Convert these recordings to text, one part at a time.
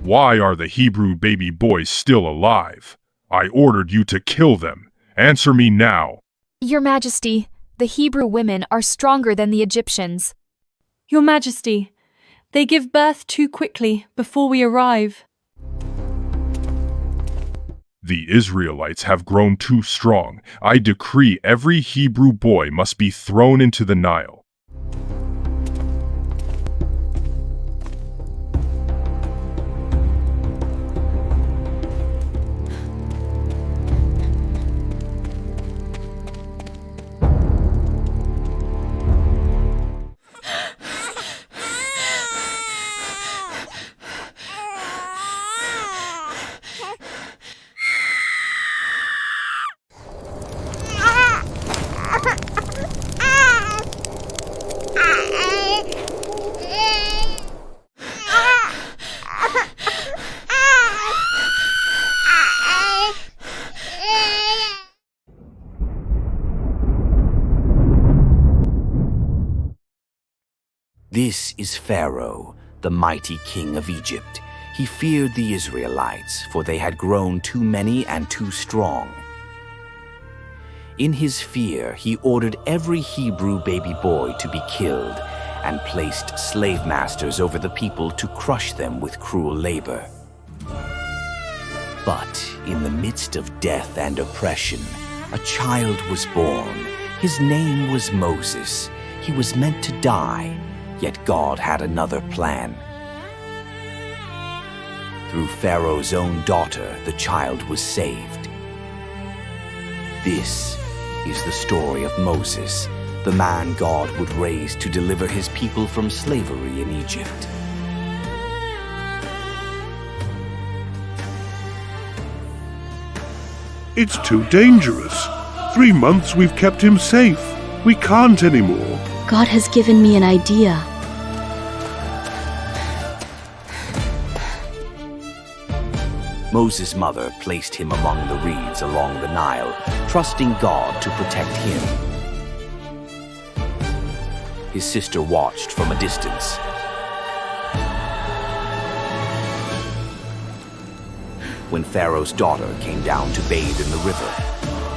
Why are the Hebrew baby boys still alive? I ordered you to kill them. Answer me now. Your Majesty, the Hebrew women are stronger than the Egyptians. Your Majesty, they give birth too quickly before we arrive. The Israelites have grown too strong. I decree every Hebrew boy must be thrown into the Nile. This is Pharaoh, the mighty king of Egypt. He feared the Israelites, for they had grown too many and too strong. In his fear, he ordered every Hebrew baby boy to be killed and placed slave masters over the people to crush them with cruel labor. But in the midst of death and oppression, a child was born. His name was Moses. He was meant to die. Yet God had another plan. Through Pharaoh's own daughter, the child was saved. This is the story of Moses, the man God would raise to deliver his people from slavery in Egypt. It's too dangerous. 3 months we've kept him safe. We can't anymore. God has given me an idea. Moses' mother placed him among the reeds along the Nile, trusting God to protect him. His sister watched from a distance. When Pharaoh's daughter came down to bathe in the river,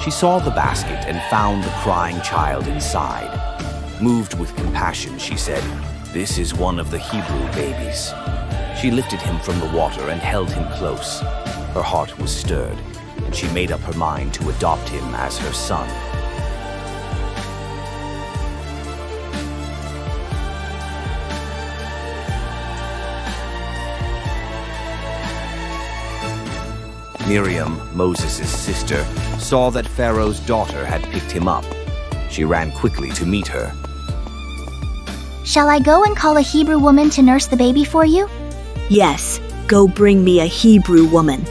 she saw the basket and found the crying child inside. Moved with compassion, she said, "This is one of the Hebrew babies." She lifted him from the water and held him close. Her heart was stirred, and she made up her mind to adopt him as her son. Miriam, Moses' sister, saw that Pharaoh's daughter had picked him up. She ran quickly to meet her. Shall I go and call a Hebrew woman to nurse the baby for you? Yes, go bring me a Hebrew woman.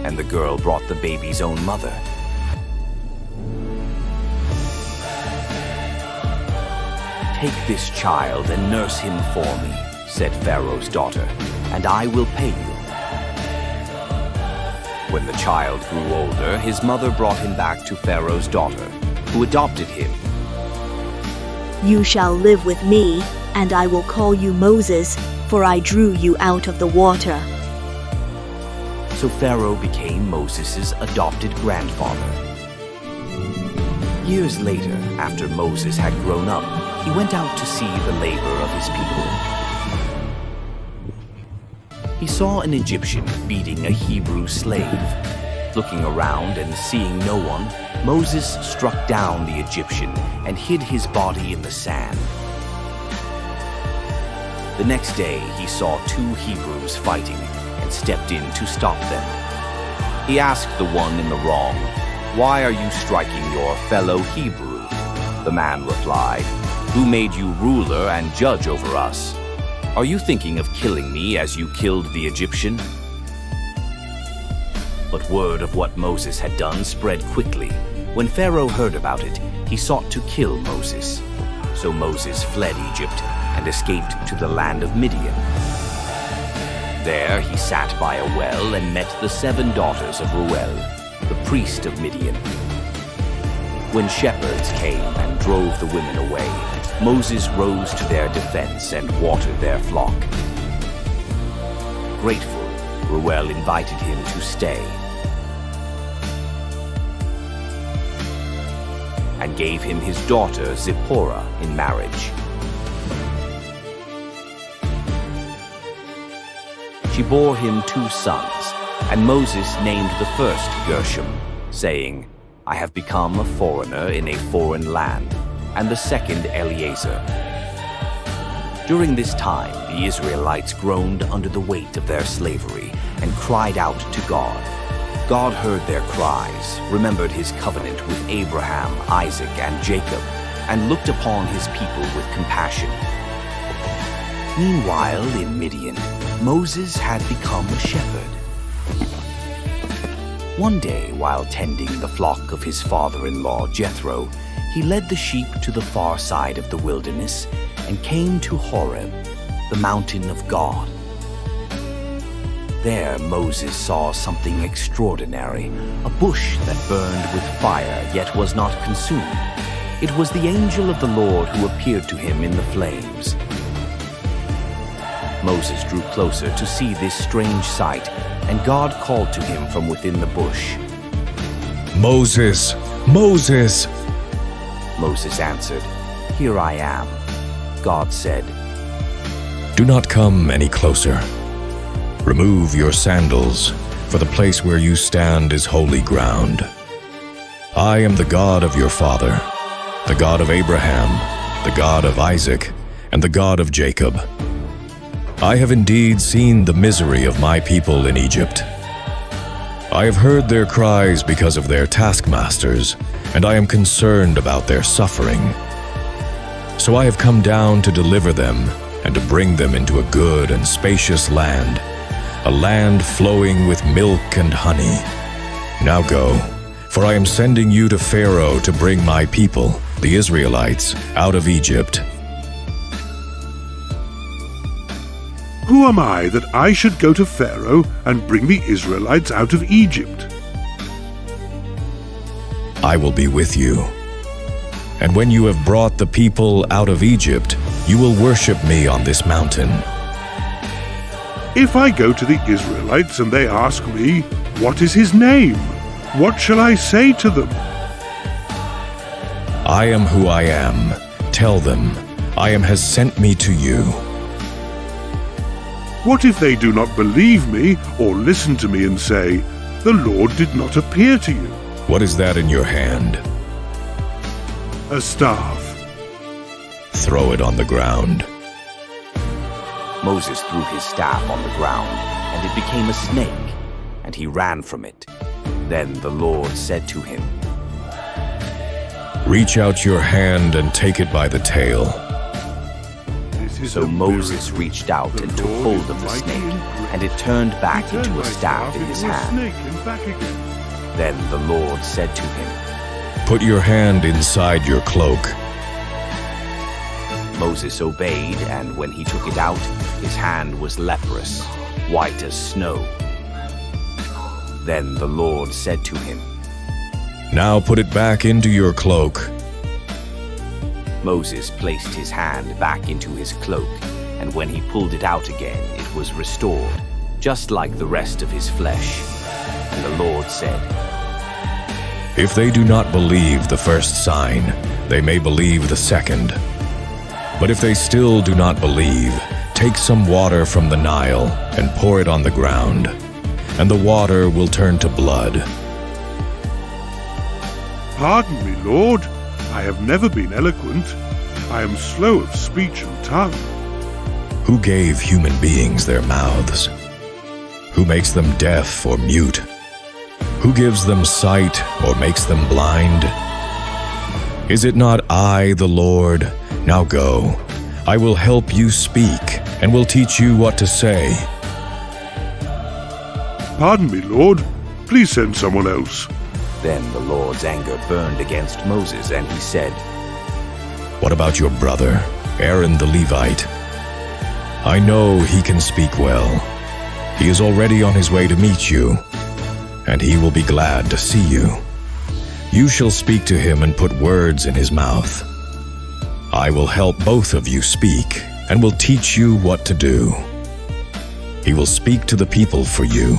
And the girl brought the baby's own mother. "Take this child and nurse him for me," said Pharaoh's daughter, "and I will pay you." When the child grew older, his mother brought him back to Pharaoh's daughter, who adopted him. You shall live with me, and I will call you Moses, for I drew you out of the water. So Pharaoh became Moses' adopted grandfather. Years later, after Moses had grown up, he went out to see the labor of his people. He saw an Egyptian beating a Hebrew slave. Looking around and seeing no one, Moses struck down the Egyptian and hid his body in the sand. The next day, he saw 2 Hebrews fighting and stepped in to stop them. He asked the one in the wrong, "Why are you striking your fellow Hebrew?" The man replied, "Who made you ruler and judge over us? Are you thinking of killing me as you killed the Egyptian?" But word of what Moses had done spread quickly. When Pharaoh heard about it, he sought to kill Moses. So Moses fled Egypt and escaped to the land of Midian. There he sat by a well and met the 7 daughters of Reuel, the priest of Midian. When shepherds came and drove the women away, Moses rose to their defense and watered their flock. grateful, Reuel invited him to stay and gave him his daughter Zipporah in marriage. She bore him 2 sons, and Moses named the first Gershom, saying, I have become a foreigner in a foreign land, and the second Eleazar. During this time, the Israelites groaned under the weight of their slavery and cried out to God. God heard their cries, remembered his covenant with Abraham, Isaac, and Jacob, and looked upon his people with compassion. Meanwhile, in Midian, Moses had become a shepherd. One day, while tending the flock of his father-in-law Jethro, he led the sheep to the far side of the wilderness and came to Horeb, the mountain of God. There Moses saw something extraordinary, a bush that burned with fire yet was not consumed. It was the angel of the Lord who appeared to him in the flames. Moses drew closer to see this strange sight, and God called to him from within the bush. Moses! Moses! Moses answered, Here I am. God said, Do not come any closer. Remove your sandals, for the place where you stand is holy ground. I am the God of your father, the God of Abraham, the God of Isaac, and the God of Jacob. I have indeed seen the misery of my people in Egypt. I have heard their cries because of their taskmasters, and I am concerned about their suffering. So I have come down to deliver them and to bring them into a good and spacious land, a land flowing with milk and honey. Now go, for I am sending you to Pharaoh to bring my people, the Israelites, out of Egypt. Who am I that I should go to Pharaoh and bring the Israelites out of Egypt? I will be with you. And when you have brought the people out of Egypt, you will worship me on this mountain. If I go to the Israelites and they ask me, What is his name? What shall I say to them? I am who I am. Tell them, I am has sent me to you. What if they do not believe me or listen to me and say, The Lord did not appear to you? What is that in your hand? A staff. Throw it on the ground. Moses threw his staff on the ground, and it became a snake, and he ran from it. Then the Lord said to him, Reach out your hand and take it by the tail. So Moses reached out and took hold of the snake, and it turned back into a staff in his hand. Then the Lord said to him, Put your hand inside your cloak. Moses obeyed, and when he took it out, his hand was leprous, white as snow. Then the Lord said to him, Now put it back into your cloak. Moses placed his hand back into his cloak, and when he pulled it out again, it was restored, just like the rest of his flesh. And the Lord said, If they do not believe the first sign, they may believe the second. But if they still do not believe, take some water from the Nile and pour it on the ground, and the water will turn to blood. Pardon me, Lord. I have never been eloquent. I am slow of speech and tongue. Who gave human beings their mouths? Who makes them deaf or mute? Who gives them sight or makes them blind? Is it not I, the Lord? Now go. I will help you speak and will teach you what to say. Pardon me, Lord. Please send someone else. Then the Lord's anger burned against Moses, and he said, What about your brother, Aaron the Levite? I know he can speak well. He is already on his way to meet you, and he will be glad to see you. You shall speak to him and put words in his mouth. I will help both of you speak, and will teach you what to do. He will speak to the people for you,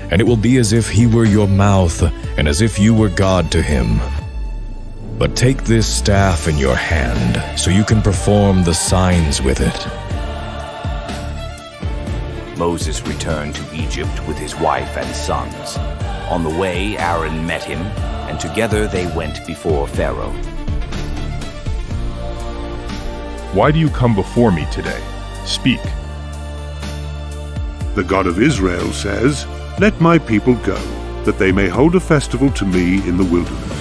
and it will be as if he were your mouth and as if you were God to him. But take this staff in your hand so you can perform the signs with it." Moses returned to Egypt with his wife and sons. On the way, Aaron met him, and together they went before Pharaoh. Why do you come before me today? Speak. The God of Israel says, "Let my people go, that they may hold a festival to me in the wilderness."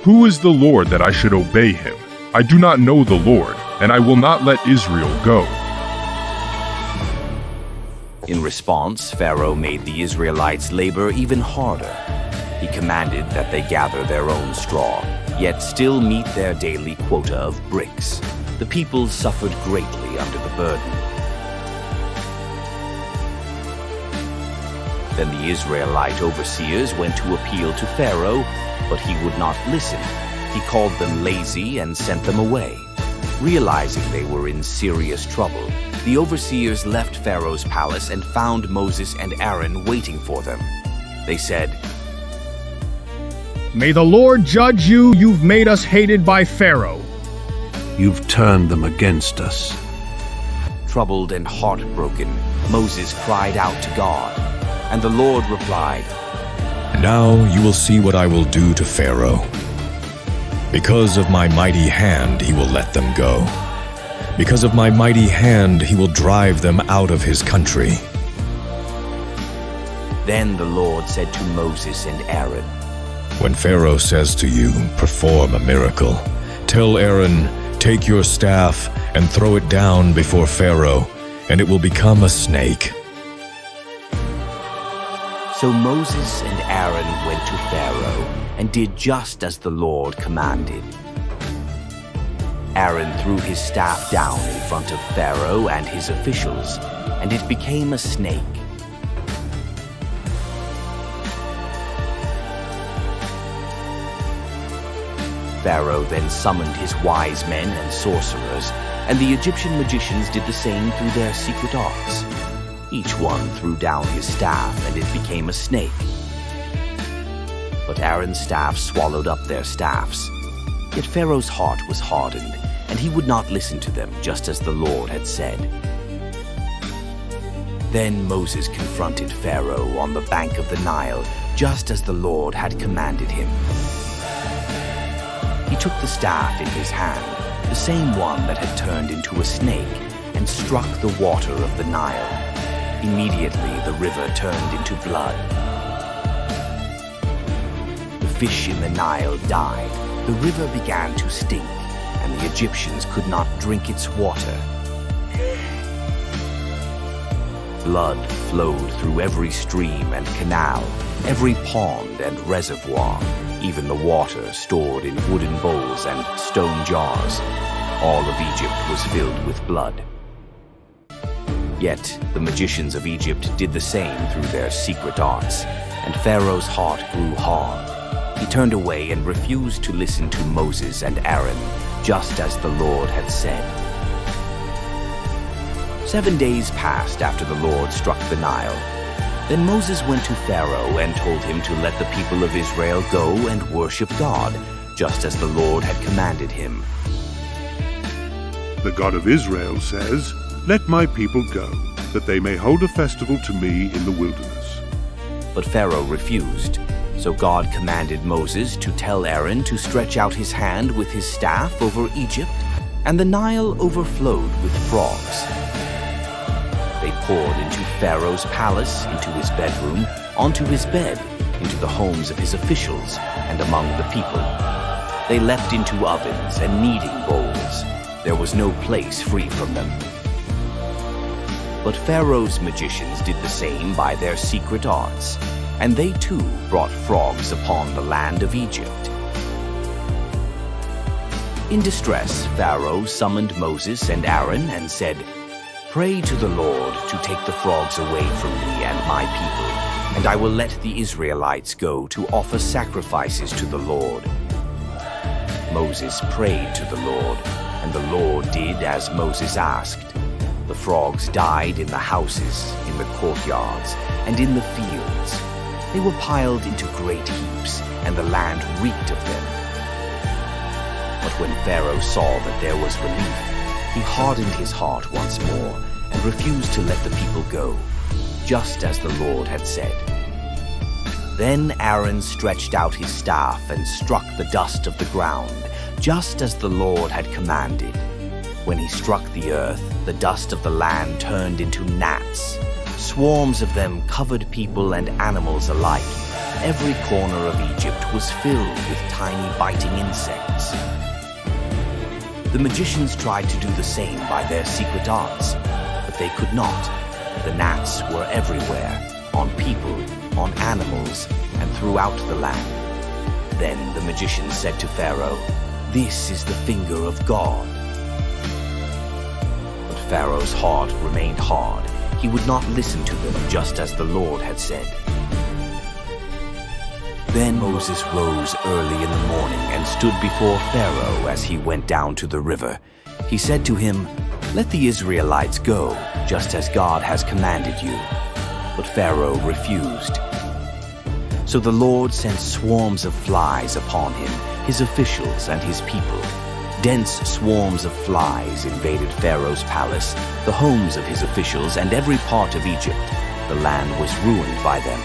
Who is the Lord that I should obey him? I do not know the Lord, and I will not let Israel go. In response, Pharaoh made the Israelites labor even harder. He commanded that they gather their own straw, yet still meet their daily quota of bricks. The people suffered greatly under the burden. Then the Israelite overseers went to appeal to Pharaoh, but he would not listen. He called them lazy and sent them away. Realizing they were in serious trouble, the overseers left Pharaoh's palace and found Moses and Aaron waiting for them. They said, "May the Lord judge you. You've made us hated by Pharaoh." You've turned them against us. Troubled and heartbroken, Moses cried out to God, and the Lord replied, "Now you will see what I will do to Pharaoh. Because of my mighty hand he will let them go. Because of my mighty hand he will drive them out of his country." Then the Lord said to Moses and Aaron, "When Pharaoh says to you, 'Perform a miracle,' tell Aaron, 'Take your staff and throw it down before Pharaoh, and it will become a snake.'" So Moses and Aaron went to Pharaoh and did just as the Lord commanded. Aaron threw his staff down in front of Pharaoh and his officials, and it became a snake. Pharaoh then summoned his wise men and sorcerers, and the Egyptian magicians did the same through their secret arts. Each one threw down his staff, and it became a snake. But Aaron's staff swallowed up their staffs. Yet Pharaoh's heart was hardened, and he would not listen to them, just as the Lord had said. Then Moses confronted Pharaoh on the bank of the Nile, just as the Lord had commanded him. He took the staff in his hand, the same one that had turned into a snake, and struck the water of the Nile. Immediately the river turned into blood. The fish in the Nile died, the river began to stink, and the Egyptians could not drink its water. Blood flowed through every stream and canal, every pond and reservoir, even the water stored in wooden bowls and stone jars. All of Egypt was filled with blood. Yet the magicians of Egypt did the same through their secret arts, and Pharaoh's heart grew hard. He turned away and refused to listen to Moses and Aaron, just as the Lord had said. 7 days passed after the Lord struck the Nile. Then Moses went to Pharaoh and told him to let the people of Israel go and worship God, just as the Lord had commanded him. The God of Israel says, "Let my people go, that they may hold a festival to me in the wilderness." But Pharaoh refused. So God commanded Moses to tell Aaron to stretch out his hand with his staff over Egypt, and the Nile overflowed with frogs. They poured into Pharaoh's palace, into his bedroom, onto his bed, into the homes of his officials, and among the people. They leapt into ovens and kneading bowls. There was no place free from them. But Pharaoh's magicians did the same by their secret arts, and they too brought frogs upon the land of Egypt. In distress, Pharaoh summoned Moses and Aaron and said, "Pray to the Lord to take the frogs away from me and my people, and I will let the Israelites go to offer sacrifices to the Lord." Moses prayed to the Lord, and the Lord did as Moses asked. The frogs died in the houses, in the courtyards, and in the fields. They were piled into great heaps, and the land reeked of them. But when Pharaoh saw that there was relief, he hardened his heart once more and refused to let the people go, just as the Lord had said. Then Aaron stretched out his staff and struck the dust of the ground, just as the Lord had commanded. When he struck the earth, the dust of the land turned into gnats. Swarms of them covered people and animals alike. Every corner of Egypt was filled with tiny biting insects. The magicians tried to do the same by their secret arts, but they could not. The gnats were everywhere, on people, on animals, and throughout the land. Then the magician said to Pharaoh, "This is the finger of God." But Pharaoh's heart remained hard. He would not listen to them, just as the Lord had said. Then Moses rose early in the morning and stood before Pharaoh as he went down to the river. He said to him, "Let the Israelites go, just as God has commanded you." But Pharaoh refused. So the Lord sent swarms of flies upon him, his officials and his people. Dense swarms of flies invaded Pharaoh's palace, the homes of his officials, and every part of Egypt. The land was ruined by them.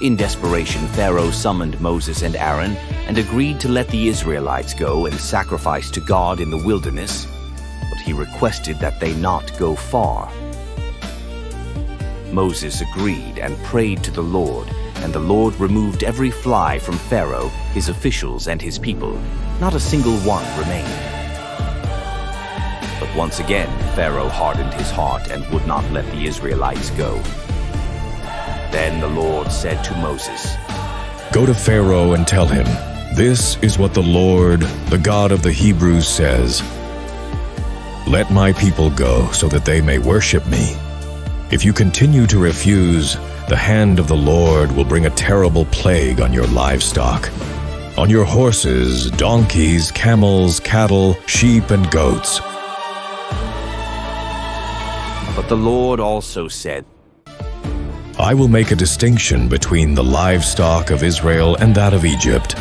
In desperation, Pharaoh summoned Moses and Aaron and agreed to let the Israelites go and sacrifice to God in the wilderness, but he requested that they not go far. Moses agreed and prayed to the Lord, and the Lord removed every fly from Pharaoh, his officials, and his people. Not a single one remained. But once again, Pharaoh hardened his heart and would not let the Israelites go. Then the Lord said to Moses, "Go to Pharaoh and tell him, 'This is what the Lord, the God of the Hebrews, says. Let my people go so that they may worship me. If you continue to refuse, the hand of the Lord will bring a terrible plague on your livestock, on your horses, donkeys, camels, cattle, sheep, and goats.'" But the Lord also said, "I will make a distinction between the livestock of Israel and that of Egypt.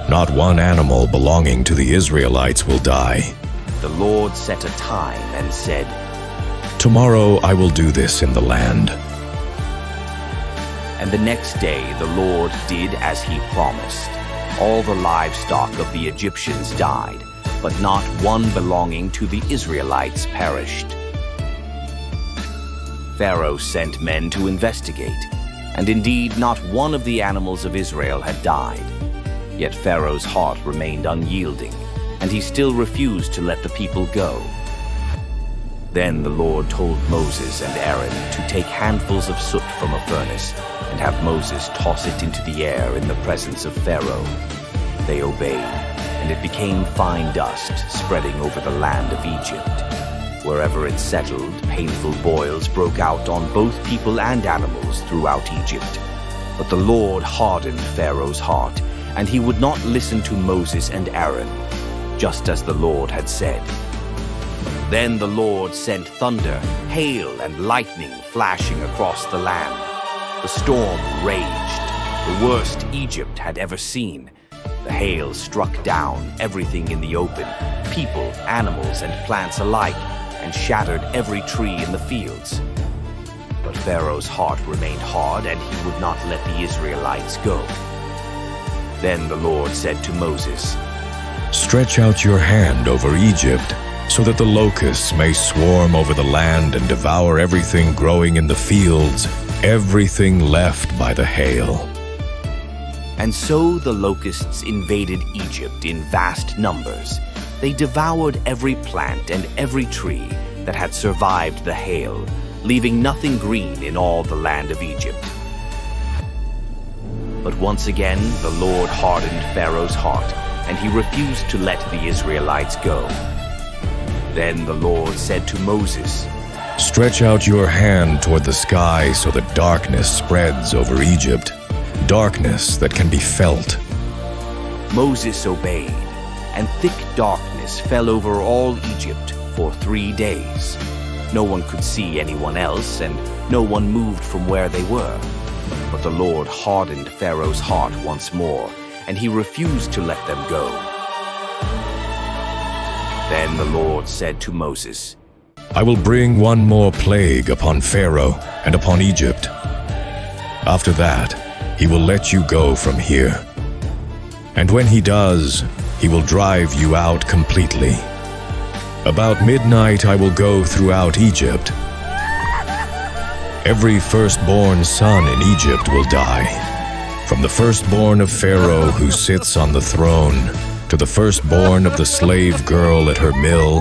Not one animal belonging to the Israelites will die." The Lord set a time and said, "Tomorrow I will do this in the land." And the next day the Lord did as he promised. All the livestock of the Egyptians died, but not one belonging to the Israelites perished. Pharaoh sent men to investigate, and indeed not one of the animals of Israel had died. Yet Pharaoh's heart remained unyielding, and he still refused to let the people go. Then the Lord told Moses and Aaron to take handfuls of soot from a furnace and have Moses toss it into the air in the presence of Pharaoh. They obeyed, and it became fine dust spreading over the land of Egypt. Wherever it settled, painful boils broke out on both people and animals throughout Egypt. But the Lord hardened Pharaoh's heart, and he would not listen to Moses and Aaron, just as the Lord had said. Then the Lord sent thunder, hail, and lightning flashing across the land. The storm raged, the worst Egypt had ever seen. The hail struck down everything in the open, people, animals, and plants alike, and shattered every tree in the fields. But Pharaoh's heart remained hard, and he would not let the Israelites go. Then the Lord said to Moses, "Stretch out your hand over Egypt, so that the locusts may swarm over the land and devour everything growing in the fields, everything left by the hail." And so the locusts invaded Egypt in vast numbers. They devoured every plant and every tree that had survived the hail, leaving nothing green in all the land of Egypt. But once again, the Lord hardened Pharaoh's heart, and he refused to let the Israelites go. Then the Lord said to Moses, "Stretch out your hand toward the sky so that darkness spreads over Egypt, darkness that can be felt." Moses obeyed, and thick darkness fell over all Egypt for 3 days. No one could see anyone else, and no one moved from where they were. But the Lord hardened Pharaoh's heart once more, and he refused to let them go. Then the Lord said to Moses, I will bring one more plague upon Pharaoh and upon Egypt. After that, he will let you go from here. And when he does, he will drive you out completely. About midnight I will go throughout Egypt. Every firstborn son in Egypt will die, from the firstborn of Pharaoh who sits on the throne, to the firstborn of the slave girl at her mill,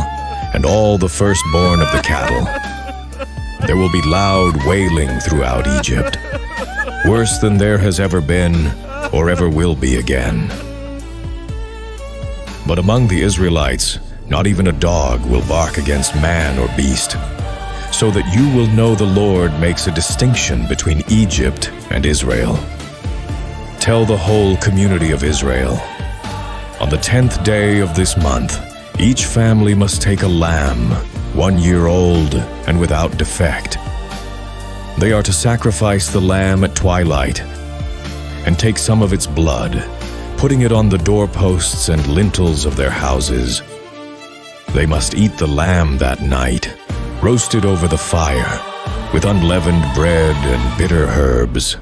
and all the firstborn of the cattle. There will be loud wailing throughout Egypt, worse than there has ever been or ever will be again. But among the Israelites, not even a dog will bark against man or beast, so that you will know the Lord makes a distinction between Egypt and Israel. Tell the whole community of Israel, on the 10th day of this month, each family must take a lamb, 1 year old and without defect. They are to sacrifice the lamb at twilight and take some of its blood, putting it on the doorposts and lintels of their houses. They must eat the lamb that night, roasted over the fire, with unleavened bread and bitter herbs.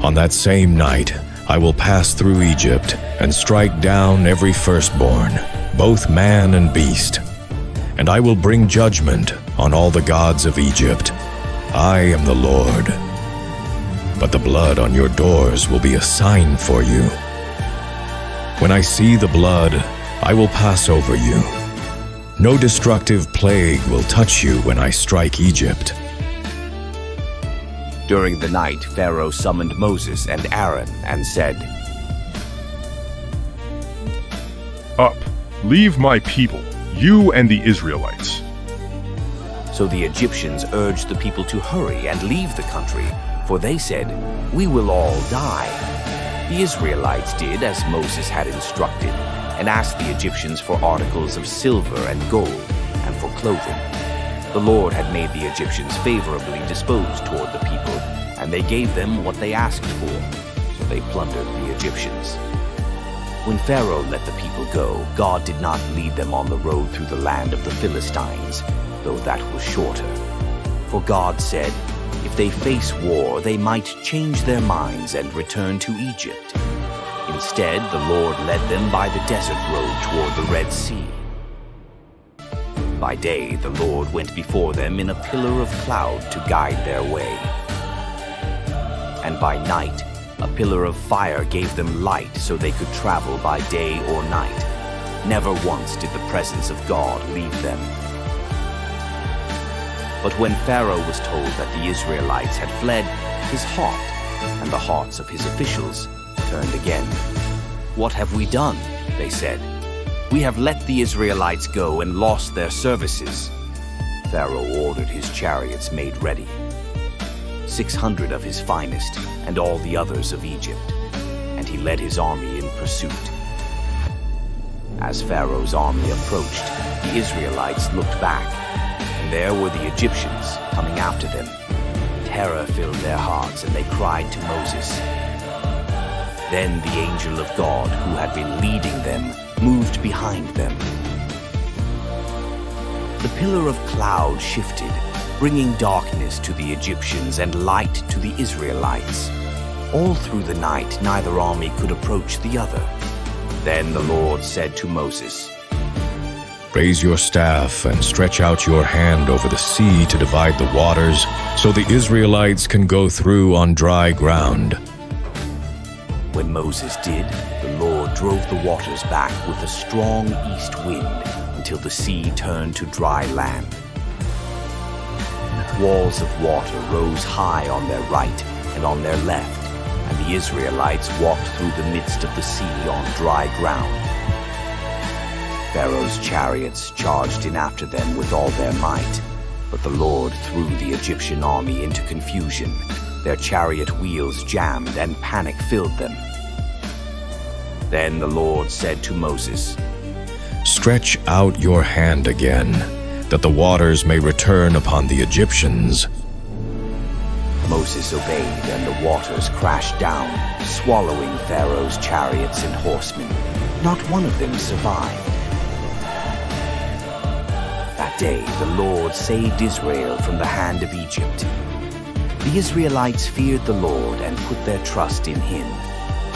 On that same night, I will pass through Egypt and strike down every firstborn, both man and beast. And I will bring judgment on all the gods of Egypt. I am the Lord. But the blood on your doors will be a sign for you. When I see the blood, I will pass over you. No destructive plague will touch you when I strike Egypt. During the night, Pharaoh summoned Moses and Aaron and said, Up, leave my people, you and the Israelites. So the Egyptians urged the people to hurry and leave the country, for they said, We will all die. The Israelites did as Moses had instructed, and asked the Egyptians for articles of silver and gold, and for clothing. The Lord had made the Egyptians favorably disposed toward the people, and they gave them what they asked for, so they plundered the Egyptians. When Pharaoh let the people go, God did not lead them on the road through the land of the Philistines, though that was shorter. For God said, if they face war, they might change their minds and return to Egypt. Instead, the Lord led them by the desert road toward the Red Sea. By day, the Lord went before them in a pillar of cloud to guide their way. And by night, a pillar of fire gave them light so they could travel by day or night. Never once did the presence of God leave them. But when Pharaoh was told that the Israelites had fled, his heart and the hearts of his officials turned again. What have we done? They said. We have let the Israelites go and lost their services. Pharaoh ordered his chariots made ready, 600 of his finest and all the others of Egypt, and he led his army in pursuit. As Pharaoh's army approached, the Israelites looked back, and there were the Egyptians coming after them. Terror filled their hearts, and they cried to Moses. Then the angel of God, who had been leading them, moved behind them. The pillar of cloud shifted, bringing darkness to the Egyptians and light to the Israelites. All through the night, neither army could approach the other. Then the Lord said to Moses, Raise your staff and stretch out your hand over the sea to divide the waters, so the Israelites can go through on dry ground. When Moses did, the Lord drove the waters back with a strong east wind until the sea turned to dry land. Walls of water rose high on their right and on their left, and the Israelites walked through the midst of the sea on dry ground. Pharaoh's chariots charged in after them with all their might, but the Lord threw the Egyptian army into confusion. Their chariot wheels jammed and panic filled them. Then the Lord said to Moses, Stretch out your hand again, that the waters may return upon the Egyptians. Moses obeyed, and the waters crashed down, swallowing Pharaoh's chariots and horsemen. Not one of them survived. That day, the Lord saved Israel from the hand of Egypt. The Israelites feared the Lord and put their trust in him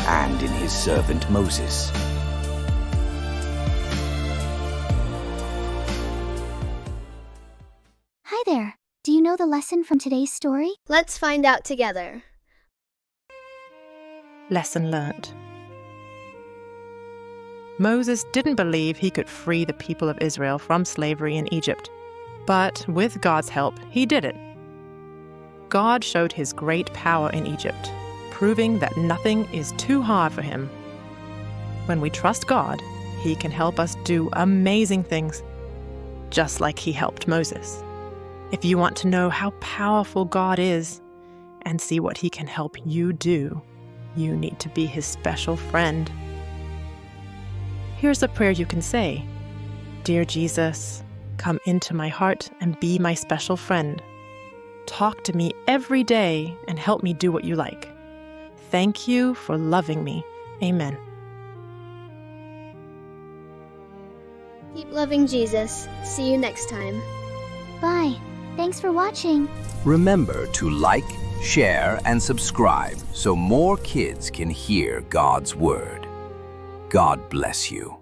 and in his servant Moses. Hi there. Do you know the lesson from today's story? Let's find out together. Lesson learned. Moses didn't believe he could free the people of Israel from slavery in Egypt, but with God's help, he did it. God showed his great power in Egypt, proving that nothing is too hard for him. When we trust God, he can help us do amazing things, just like he helped Moses. If you want to know how powerful God is and see what he can help you do, you need to be his special friend. Here's a prayer you can say. Dear Jesus, come into my heart and be my special friend. Talk to me every day and help me do what you like. Thank you for loving me. Amen. Keep loving Jesus. See you next time. Bye. Thanks for watching. Remember to like, share, and subscribe so more kids can hear God's word. God bless you.